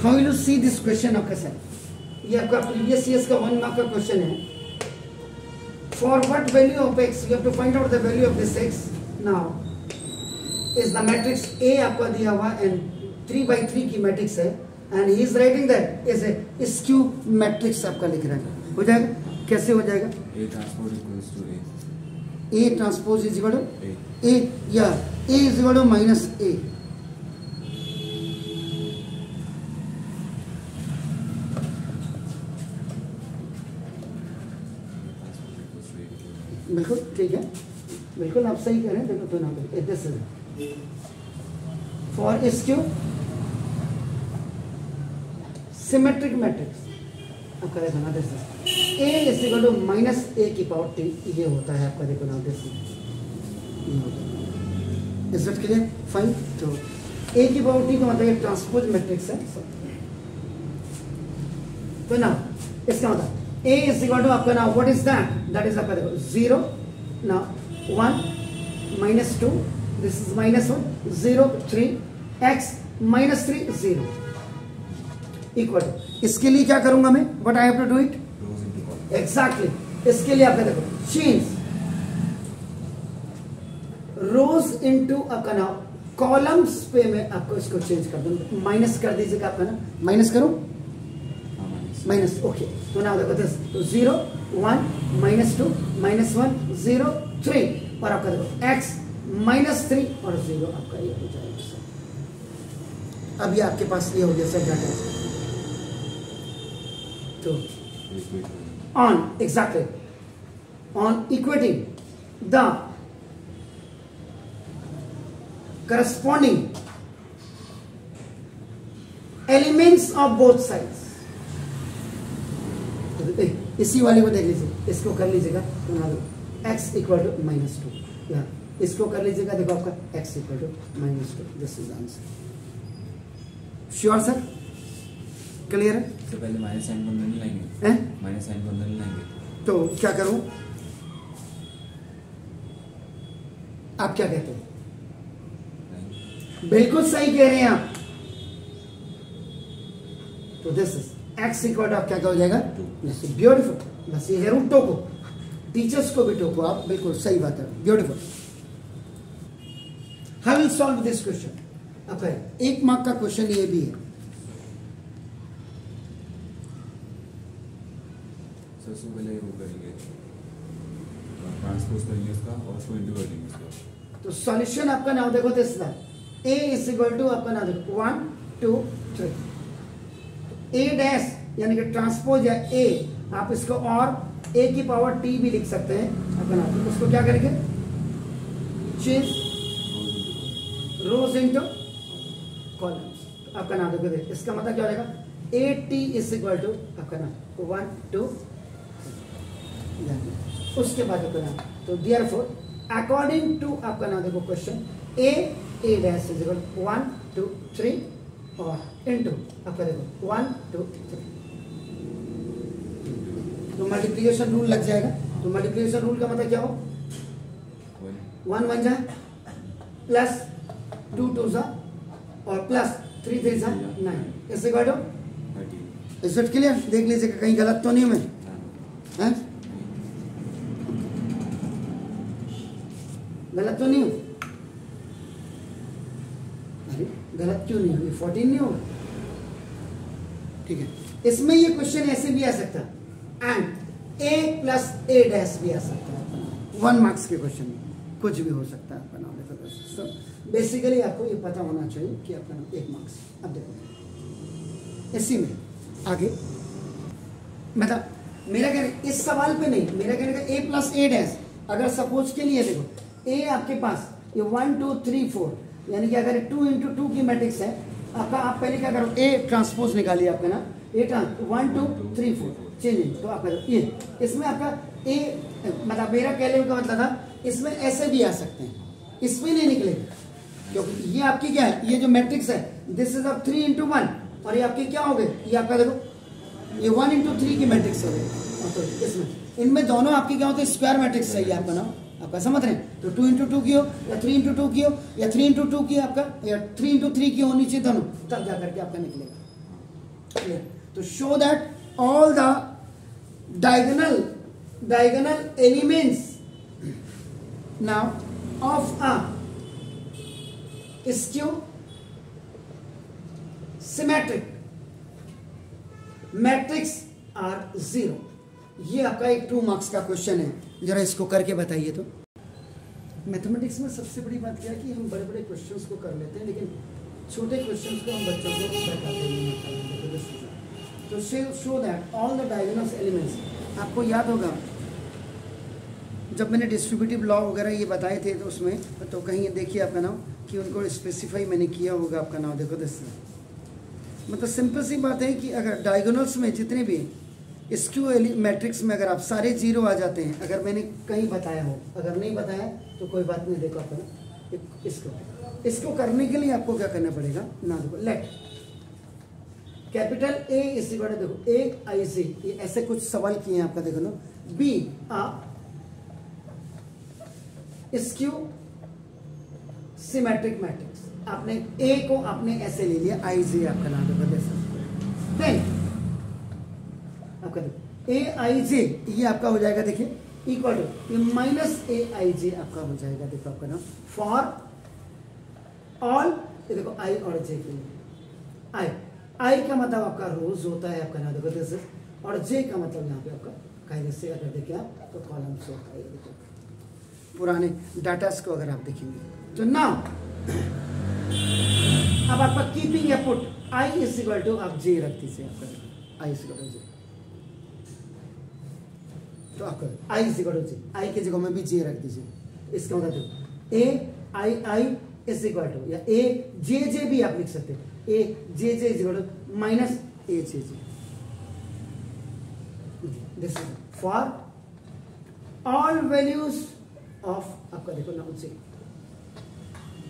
How will you see this question आपका sir? ये आपका प्रीवियस ईयर्स का 1 मार्क का क्वेश्चन है. For what value of x you have to find out the value of this x. Now is the matrix A आपका दिया हुआ and 3/3 की मैट्रिक्स है and he is writing that is a skew matrix आपका लिख रहा है. हो जाएगा? कैसे हो जाएगा? A transpose equals to A. A transpose is equal to A या A is equal to minus A. बिल्कुल ठीक है, बिल्कुल आप सही कह रहे हैं. देखो तो ना this is for skew symmetric matrix आपका देखो ना this is A is equal to minus A की पावर t. ये होता है आपका देखो ना this is it clear? Fine. तो A की पावर t का मतलब एक ट्रांसपोज मैट्रिक्स है. तो ना इसका मतलब A is equal to आपका ना what is that? That is आपका देखो 0 now 1 minus 2 this is minus 1 0 3 x minus 3 0 equal to इसके लिए क्या करूंगा मैं? What I have to do it? Exactly. इसके लिए आपका देखो change rows into आपका ना कॉलम्स पे मैं आपको इसको चेंज कर दूं. माइनस कर दीजिएगा आपका ना. माइनस करूं? माइनस. ओके. तो ना देखो दिस 0 1 minus 2 minus 1 0 3 और आपका देखो x minus 3 और 0 आपका ये हो जाएगा. अब ये आपके पास ये हो गया सर डाटा. तो on exactly on equating the corresponding elements of both sides. इसी वाले को देख लीजिए, इसको कर लीजिएगा तो ना x इक्वल टू माइनस 2 या इसको कर लीजिएगा देखो आपका x equal to minus 2. This is answer. Sure sir? Clear है? तो पहले माइनस साइन को अंदर नहीं लाएंगे. माइनस साइन को अंदर नहीं लाएंगे तो क्या करूं? आप क्या कहते हैं? बिल्कुल सही कह रहे हैं आप. तो this is x equal to आप क्या हो जाएगा? ब्यूटीफुल. बस ये है रूट टोको, टीचर्स को भी टोको आप. बिल्कुल सही बात है. Beautiful. How will solve this question? आपका 1 मार्क का क्वेश्चन ये भी है. सबसे पहले वो करेंगे ट्रांसपोज करेंगे इसका और उसको इंटू कर देंगे इसका. तो सॉल्यूशन आपका नाम देखो this is A is equal to आपका नाम देखो 1 2 3 A डैश यानी कि ट्रांसपोज या A. आप इसको और A की पावर t भी लिख सकते हैं आपका नाम. उसको क्या करेंगे? Change rows into columns. आपका नाम देखो इसका मतलब क्या हो जाएगा? AT इज इक्वल टू आपका नाम 1 2 उसके बाद आपका नाम. तो देयरफॉर अकॉर्डिंग टू आपका नाम देखो question A dash is equal 1 2 3 और इनटू आपका देखो 1 2 3. तो मल्टीप्लिकेशन रूल लग जाएगा. तो मल्टीप्लिकेशन रूल का मतलब क्या हो? 1 1 जा प्लस 2 2 जा और प्लस 3 3 जा 9. इससे काटो. Is it clear? देख लीजिएगा कहीं गलत तो नहीं मैं हैं? गलत तो नहीं हूं? अरे गलत क्यों नहीं होगी? 14 नहीं होगा. ठीक है. इसमें ये क्वेश्चन ऐसे भी आ सकता है and A plus A dash भी आ सकता है. 1 मार्क्स के क्वेश्चन में कुछ भी हो सकता है आपका नाम. तो बेसिकली आपको ये पता होना चाहिए कि आपका नाम 1 मार्क्स. अब देखो इसी में आगे मतलब मेरा कहने इस सवाल पे नहीं, मेरा कहने का A प्लस A डैश. अगर सपोज के लिए देखो A आपके पास ये 1 2 3 4 यानी कि अगर 2 इंटू 2 की मैट्रिक्स है आपका. आप पहले क्या करो? A ट्रांसपोज निकालिए आपका ना. A 1 2 3 4 change. तो आपका ये इसमें आपका A मतलब मेरा कहने का मतलब था इसमें ऐसे भी आ सकते हैं. इसमें नहीं निकलेगा क्योंकि ये आपकी क्या है? ये जो मैट्रिक्स है दिस इज ऑफ 3 इंटू 1 और ये आपकी क्या हो गई? ये आपका देखो ये 1 इंटू 3 की मैट्रिक्स हो गई. तो इसमें इनमें दोनों आपकी क्या होते हैं? स्क्वायर मैट्रिक्स चाहिए आपका ना. आपका समझ रहे हैं? तो 2 इंटू 2 की हो या 3 इंटू 2 की हो या 3 इंटू 2 की आपका या 3 इंटू 3 की होनी चाहिए दोनों, तब जाकर के आपका निकलेगा. Clear? To show that all the diagonal elements now of a skew symmetric matrix are 0. ये आपका एक 2 मार्क्स का क्वेश्चन है, जरा इसको करके बताइए। तो मैथमेटिक्स में सबसे बड़ी बात क्या है कि हम बड़े बड़े क्वेश्चंस को कर लेते हैं, लेकिन छोटे क्वेश्चंस को हम बच्चों को बताते नहीं। तो show that all the diagonal elements, आपको याद होगा जब मैंने डिस्ट्रीब्यूटिव लॉ वगैरह ये बताए थे तो उसमें तो कहीं देखिए आपका नाम कि उनको स्पेसिफाई मैंने किया होगा आपका नाम। देखो दिस मतलब सिंपल सी बात है कि अगर डायगोनल्स में जितने भी स्क्यू मैट्रिक्स में अगर आप सारे 0 आ जाते हैं, अगर मैंने कहीं बताया हो, अगर नहीं बताया तो कोई बात नहीं। देखो अपना इसको करने के लिए आपको क्या करना पड़ेगा ना, देखो लेट कैपिटल ए इस देखो ए आई सी, ये ऐसे कुछ सवाल किए हैं आपका, देखो ना बी स्क्यू सिमेट्रिक मैट्रिक्स, आपने ए को आपने ऐसे ले लिया, आई जी आपका नाम देखो देन आपका देखो ए आई जे, ये आपका हो जाएगा देखिए इक्वल टू ये माइनस ए आई जे आपका हो जाएगा। देखो आपका नाम फॉर ऑल, ये देखो आई और जे के लिए आई का मतलब आपका रोज होता है आपका नाम देखो दिस, और जे का मतलब यहाँ पे आपका कायदे से अगर देखें आप तो कॉलम्स होता है। देखो पुराने डाटास को अगर आप देखेंगे तो नाउ अब आपका कीपिंग या put I is equal to आप जे रख दीजिए, आपका I is equal to J, तो आपका I is equal to J, I की जगह में भी जे रख दीजिए। इसका मतलब A I I is equal to या ए जे जे भी आप लिख सकते हैं, A J J is equal to minus A J J, this is for all values of आपका देखो ना जे,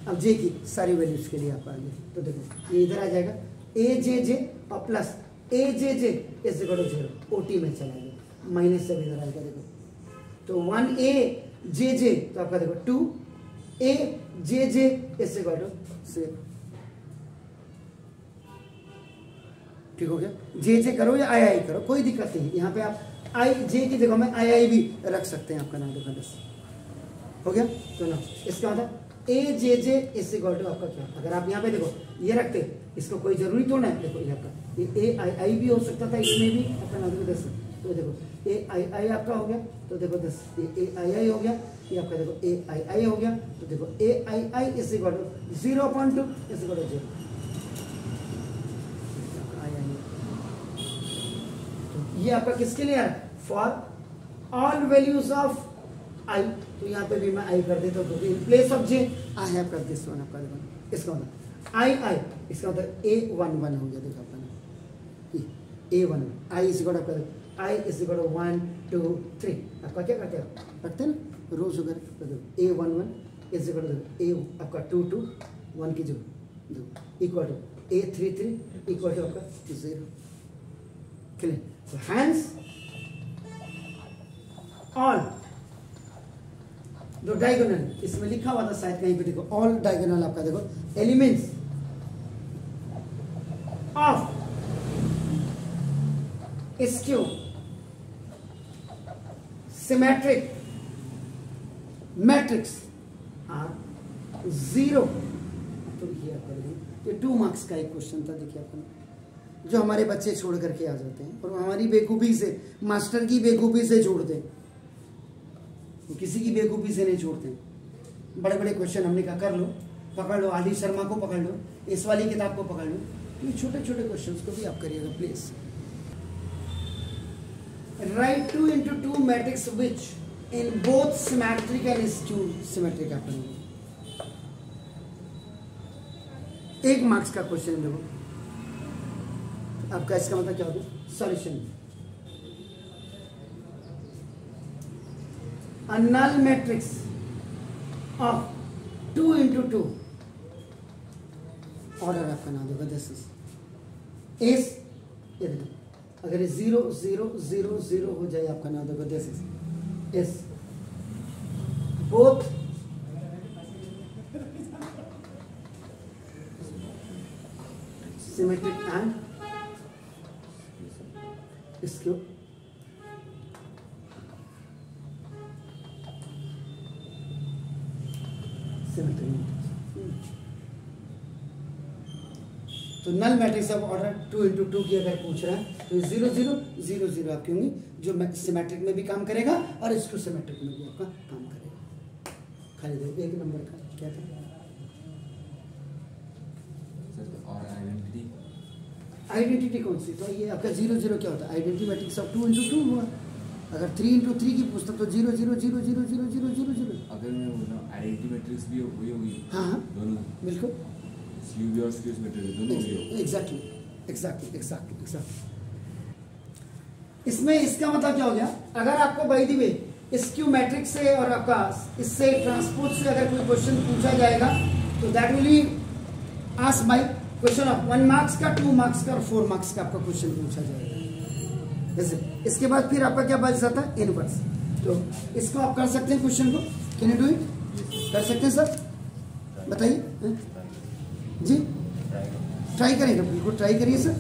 अब जे की सारी वैल्यूज के लिए आप आएंगे तो देखो ये इधर आ जाएगा ए जे जे और plus A J J is equal to 0, ओटी में चला गया, माइनस से इधर आएगा देखो तो 1 ए जे जे, तो आपका देखो 2 ए J J is equal to 0। ठीक हो गया, जे जे करो या आई आई करो कोई दिक्कत नहीं, यहाँ पे आप आई जे की जगह में आई आई भी रख सकते हैं आपका नाम देखो बस हो गया। तो ना इसका मतलब ए J J is equal to आपका क्या, अगर आप यहाँ पे देखो ये रखते इसको कोई जरूरी तो ना, देखो ये आपका ये ए आई आई भी हो सकता था, इसमें भी आपका नाम देखो 10, तो देखो ए आई आई आपका हो गया, तो देखो 10 ए आई आई हो गया, ये आपका देखो ए आई आई हो गया, तो देखो A I I is equal to 0.2 is equal to 0, ये आपका किसके लिए है for all values of I, तो यहाँ पे भी मैं आई कर देता हूँ, in place of J I have कर दिस वन आपका देखो, इसका मतलब आई आई, इसका मतलब A11 हो गया, देखो अपना A11 I is equal to आपका आई इज इक्वल टू 1 2 3, आपका क्या करते हैं रखते हैं ना रोज वगैरह, तो देखो A11 इज इक्वल टू ए आपका 2 2 1 की जो देखो equal to A33 equal to आपका 0, क्लियर। So hence all जो डायगोनल इसमें लिखा हुआ था शायद कहीं पे देखो ऑल डायगोनल आपका देखो elements of skew symmetric matrix are 0, तो ये आपका ये 2 मार्क्स का एक क्वेश्चन था, देखिए आपका जो हमारे बच्चे छोड़ करके आ जाते हैं और हमारी बेवकूफ़ी से मास्टर की बेवकूफ़ी से छोड़ते हैं, किसी की बेवकूफ़ी से नहीं छोड़ते। बड़े बड़े क्वेश्चन हमने कहा कर लो, पकड़ लो, आदि शर्मा को पकड़ लो, इस वाली किताब को पकड़ लो, ये छोटे छोटे क्वेश्चंस को भी आप करिएगा please. Right 2 into 2 matrix which in both symmetric and skew symmetric आप करेंगे। 1 मार्क्स का क्वेश्चन देखो आपका, इसका मतलब क्या होगा solution. A null matrix of 2 into 2 order आपका नाम होगा दिस इज ये देखो अगर 0 0 0 0 हो जाए आपका नाम होगा this is both symmetric and इसको तो null matrix of order 2 into 2 की अगर पूछ रहा है तो 0 0 0 0 आपकी होंगी, जो सिमेट्रिक में भी काम करेगा और इसको सिमेट्रिक में भी आपका काम करेगा। खाली दो एक नंबर का क्या था और आइडेंटिटी, आइडेंटिटी कौन सी? तो ये आपका 0 0 क्या होता है? आइडेंटिटी मैट्रिक्स ऑफ 2 इंटू 2 हुआ। अगर 3 इंटू 3 की पूछता तो 0 0 0 0 0 0 0 0। अगर मैं बोल रहा हूँ आइडेंटिटी मैट्रिक्स भी वही होगी। हाँ हाँ दोनों बिल्कुल स्क्यू और स्क्यू सिमेट्रिक दोनों होगी। Exactly exactly exactly exactly. इसमें इसका मतलब क्या हो गया? अगर आपको by the way skew matrix से और आपका इससे ट्रांसपोज से अगर कोई क्वेश्चन पूछा जाएगा तो that will be asked by question of 1 marks का, 2 मार्क्स का और 4 मार्क्स का आपका क्वेश्चन पूछा जाएगा। जैसे इसके बाद फिर आपका क्या बच जाता है? इनवर्स। तो इसको आप कर सकते हैं क्वेश्चन को, कैन यू डू इट? कर सकते हैं सर, बताइए जी। ट्राई करेंगे, बिल्कुल ट्राई करिए सर।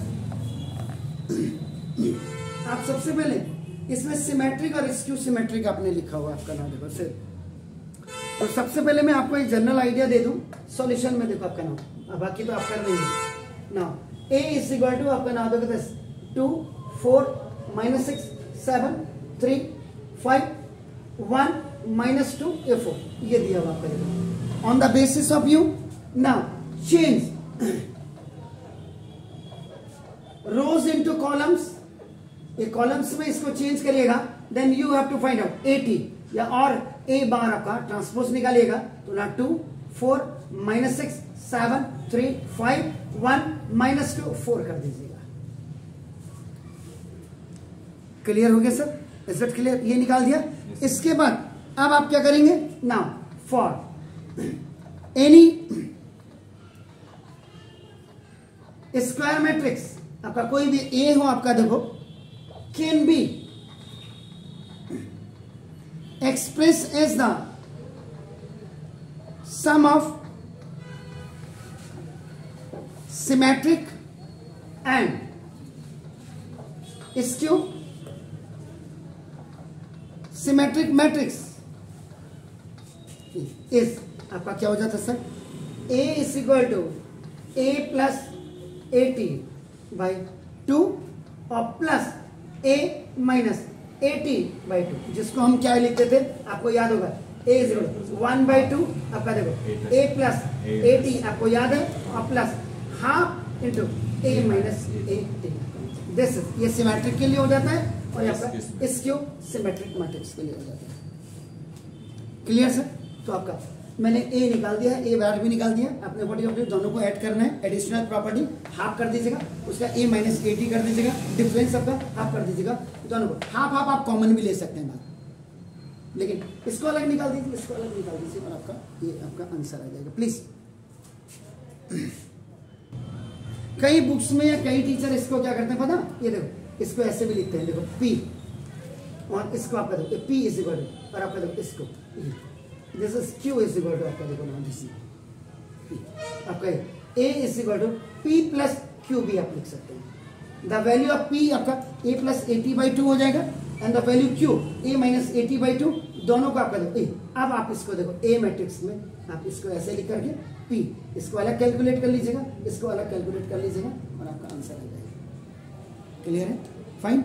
आप सबसे पहले इसमें सिमेट्रिक और स्क्यू सिमेट्रिक आपने लिखा हुआ आपका नाम देखो सर। तो सबसे पहले मैं आपको एक जनरल आइडिया दे दूं सॉल्यूशन में। देखो आपका नाम, बाकी तो आप कर देंगे ना। ए इज इक्वल टू आपका नाम देखो 2 4 -6 7 3 5 1 -2 A4 ये दिया हुआ आपका। On the basis of you now change rows into columns. ये कॉलम्स में इसको चेंज करिएगा। Then you have to find out 80 या और ए बार आपका ट्रांसपोज निकालिएगा तो ना 2 4 -6 7 3 5 1 -2 4 कर दीजिएगा। क्लियर हो गया सर? Is it clear? ये निकाल दिया। इसके बाद अब आप क्या करेंगे? Now for any square matrix आपका कोई भी ए हो आपका देखो can be express as the sum of symmetric and skew symmetric matrix is आपका क्या हो जाता है sir? A is equal to A plus 80/2 और प्लस a माइनस 80/2, जिसको हम क्या लिखते थे आपको याद होगा? a इज 1/2 आपका देखो a प्लस 80 आपको याद है और plus half into a minus 80। This ये सिमेट्रिक के लिए हो जाता है और आपका स्क्यू सिमेट्रिक मैट्रिक्स के लिए हो जाता है। Clear sir? तो आपका मैंने ए निकाल दिया है, ए बार भी निकाल दिया। अपने बॉडी ऑफ दोनों को ऐड करना है। एडिशनल प्रॉपर्टी हाफ कर दीजिएगा, उसका a माइनस 80 कर दीजिएगा, डिफरेंस आपका हाफ कर दीजिएगा। दोनों को हाफ हाफ आप कॉमन भी ले सकते हैं बात, लेकिन इसको अलग निकाल दीजिए, इसको अलग निकाल दीजिए और आपका ये आपका आंसर आ जाएगा। प्लीज कई बुक्स में या कई टीचर इसको क्या करते हैं पता? ये देखो इसको ऐसे भी लिखते हैं, देखो P और इसको आपका देखो P इज इक्वल और आपका देखो इसको this is Q is equal to आपका देखो ना दिस आपका A is equal to P plus Q भी आप लिख सकते हैं। द वैल्यू ऑफ P आपका A प्लस 80/2 हो जाएगा and the value Q A minus 80/2 दोनों को आपका देखो A। अब आप इसको देखो A मैट्रिक्स में आप इसको ऐसे लिख करके P इसको अलग कैलकुलेट कर लीजिएगा, इसको अलग कैलकुलेट कर लीजिएगा और आपका आंसर आ जाएगा। क्लियर है? फाइन।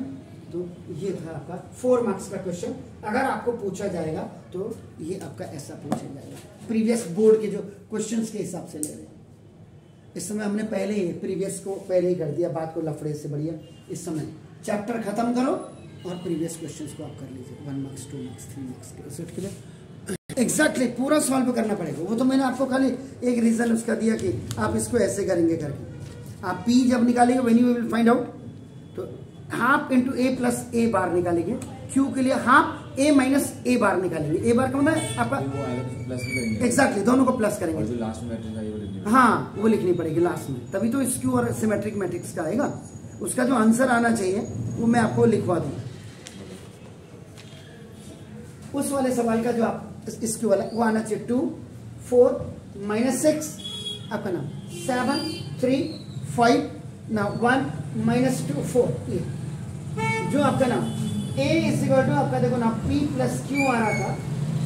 तो ये था आपका 4 मार्क्स का क्वेश्चन। अगर आपको पूछा जाएगा तो ये आपका ऐसा पूछा जाएगा। प्रीवियस बोर्ड के जो क्वेश्चंस के हिसाब से ले रहे हैं। इस समय हमने पहले ही प्रीवियस को पहले ही कर दिया, बात को लफड़े से बढ़िया। इस समय चैप्टर खत्म करो और प्रीवियस क्वेश्चंस को आप कर लीजिए। 1 मार्क्स 2 मार्क्स 3 मार्क्स के लिए एग्जैक्टली पूरा सॉल्व करना पड़ेगा। वो तो मैंने आपको खाली एक रीजन उसका दिया कि आप इसको ऐसे करेंगे करके। आप P जब निकालेंगे when you will find out तो half into A plus A bar निकालेंगे। Q के लिए half A minus A bar निकालेंगे। A बार का मतलब आपका एग्जैक्टली दोनों को प्लस करेंगे और जो लास्ट में मैट्रिक्स आई वो लिखनी पड़ेगी। हाँ वो लिखनी पड़ेगी लास्ट में, तभी तो स्क्यू और सिमेट्रिक मैट्रिक्स का आएगा। उसका जो आंसर आना चाहिए वो मैं आपको लिखवा दूंगा। उस वाले सवाल का जो आप स्क्यू वाला वो आना चाहिए 2 4 -6 आपका नाम 7 3 5 ना 1 -2 4 ये जो आपका ना A इज इक्वल टू आपका देखो ना P प्लस क्यू आ रहा था,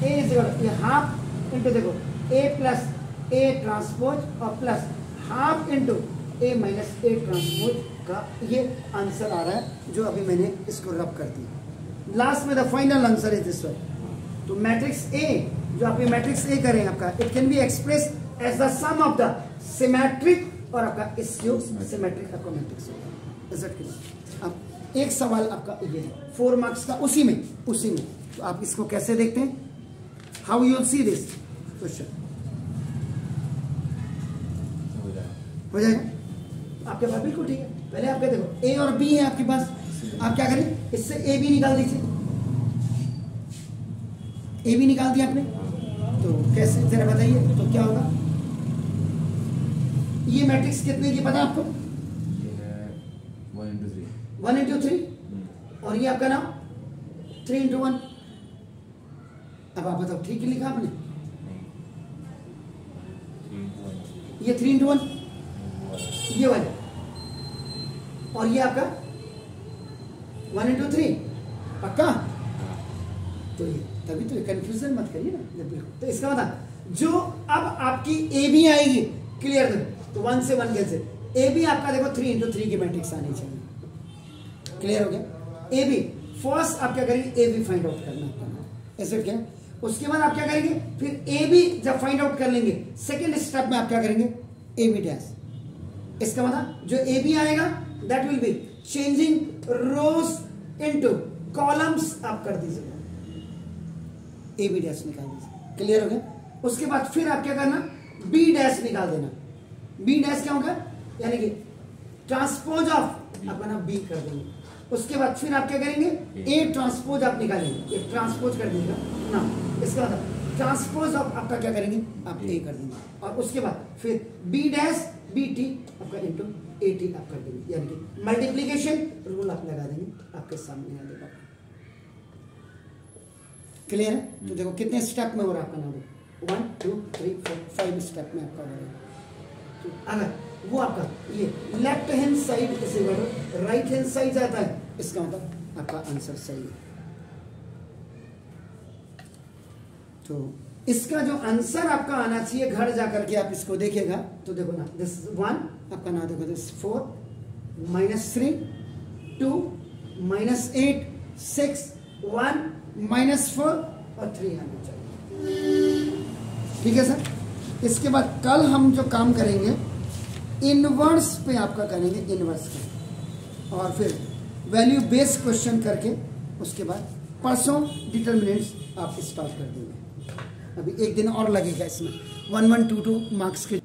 A इज इक्वल ये हाफ इंटू देखो A प्लस A ट्रांसपोज और plus half into A minus A transpose का ये आंसर आ रहा है, जो अभी मैंने इसको रब कर दिया। लास्ट में the final answer is this one. तो मैट्रिक्स A, जो आप ये मैट्रिक्स A करें आपका, it can be express as the sum of the symmetric और आपका स्क्यू सिमेट्रिक आपका मैट्रिक्स होगा। Is it clear? अब एक सवाल आपका ये है 4 मार्क्स का, उसी में तो आप इसको कैसे देखते हैं, how you see this question? हो जाएगा आपके पास, बिल्कुल ठीक है। पहले आपके देखो A और B है आपके पास, आप क्या करें, इससे A B निकाल दीजिए। A B निकाल दिया आपने, तो कैसे जरा बताइए, तो क्या होगा? ये मैट्रिक्स कितने की पता आपको? 1 into 3 और ये आपका नाम 3 into 1। अब आप बताओ ठीक लिखा आपने? ये 3 into 1 ये वाला, और ये आपका 1 into 3 पक्का? तो ये तभी तो कंफ्यूजन मत करिए ना। तो इसका मतलब जो अब आपकी ए बी आएगी, क्लियर देखो, तो 1 से 1 कैसे, ए बी आपका देखो 3 into 3 की मैट्रिक्स आनी चाहिए। क्लियर हो गया? ए बी फर्स्ट आप क्या करेंगे, ए बी फाइंड आउट करना, ऐसे क्या। उसके बाद आप क्या करेंगे, फिर ए बी जब फाइंड आउट कर लेंगे, सेकेंड स्टेप में आप क्या करेंगे, ए बी डैश। इसका मतलब जो ए बी आएगा that will be changing rose into columns, आप कर दीजिएगा, ए बी डैश निकाल दीजिए। क्लियर हो गया? उसके बाद फिर आप क्या करना, बी डैश निकाल देना। बी डैश क्या होगा, यानी कि ट्रांसपोज ऑफ आपका ना बी कर देंगे। उसके बाद फिर आप क्या करेंगे, ए ट्रांसपोज आप निकालेंगे, ए ट्रांसपोज कर दीजिएगा ना। इसके बाद ट्रांसपोज ऑफ आपका क्या करेंगे, आप ए कर देंगे, और उसके बाद फिर बी डैश बी टी आपका इंटू ए टी आप कर देंगे, यानी कि मल्टीप्लीकेशन रूल आप लगा देंगे, आपके सामने आ जाएगा। क्लियर है? तो देखो कितने स्टेप में हो रहा है आपका नाम, 1 2 3 4 5 स्टेप में आपका हो रहा है। तो अगर वो आपका ये लेफ्ट हैंड साइड इसे राइट हैंड साइड जाता है, इसका मतलब आपका आंसर सही है। तो इसका जो आंसर आपका आना चाहिए, घर जाकर के आप इसको देखिएगा, तो देखो ना, दिस 1 आपका ना, देखो दिस 4 -3 2 -8 6 1 -4 और 3 आना चाहिए। ठीक है सर? इसके बाद कल हम जो काम करेंगे इनवर्स पे आपका करेंगे, इनवर्स का, और फिर वैल्यू बेस्ड क्वेश्चन करके उसके बाद परसों डिटर्मिनेंट्स आप स्टार्ट कर देंगे। अभी एक दिन और लगेगा इसमें, 1 1 2 2 मार्क्स के।